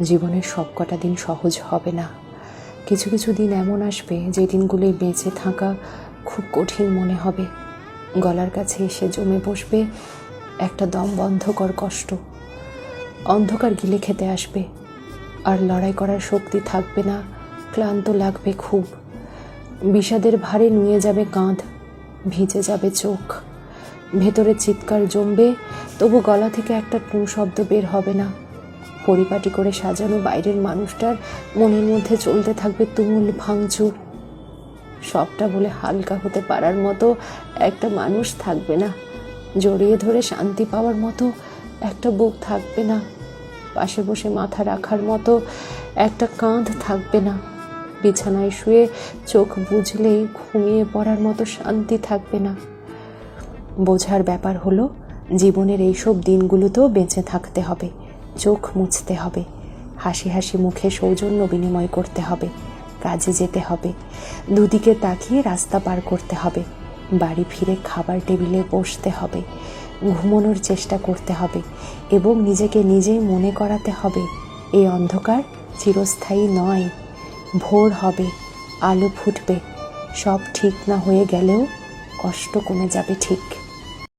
জীবনের সবকটা দিন সহজ হবে না। কিছু কিছু দিন এমন আসবে যে দিনগুলোই বেঁচে থাকা খুব কঠিন মনে হবে। গলার কাছে এসে জমে বসবে একটা দম বন্ধকর কষ্ট। অন্ধকার গিলে খেতে আসবে, আর লড়াই করার শক্তি থাকবে না। ক্লান্ত লাগবে খুব। বিষাদের ভারে নুয়ে যাবে কাঁধ, ভিজে যাবে চোখ। ভেতরে চিৎকার জমবে, তবু গলা থেকে একটা টুঁ শব্দ বের হবে না। পরিপাটি করে সাজানো বাইরের মানুষটার মনের মধ্যে চলতে থাকবে তুমুল ভাঙচুর। সবটা বলে হালকা হতে পারার মতো একটা মানুষ থাকবে না। জড়িয়ে ধরে শান্তি পাওয়ার মতো একটা বুক থাকবে না। পাশে বসে মাথা রাখার মতো একটা কাঁধ থাকবে না। বিছানায় শুয়ে চোখ বুঝলেই ঘুমিয়ে পড়ার মতো শান্তি থাকবে না। বোঝার ব্যাপার হলো, জীবনের এইসব দিনগুলোতেও বেঁচে থাকতে হবে। চোখ মুছতে হবে, হাসি হাসি মুখে সৌজন্য বিনিময় করতে হবে, কাজে যেতে হবে, দুদিকে তাকিয়ে রাস্তা পার করতে হবে, বাড়ি ফিরে খাবার টেবিলে বসতে হবে, ঘুমানোর চেষ্টা করতে হবে এবং নিজেকে নিজেই মনে করাতে হবে এই অন্ধকার চিরস্থায়ী নয়। ভোর হবে, আলো ফুটবে, সব ঠিক না হয়ে গেলেও কষ্ট কমে যাবে ঠিক।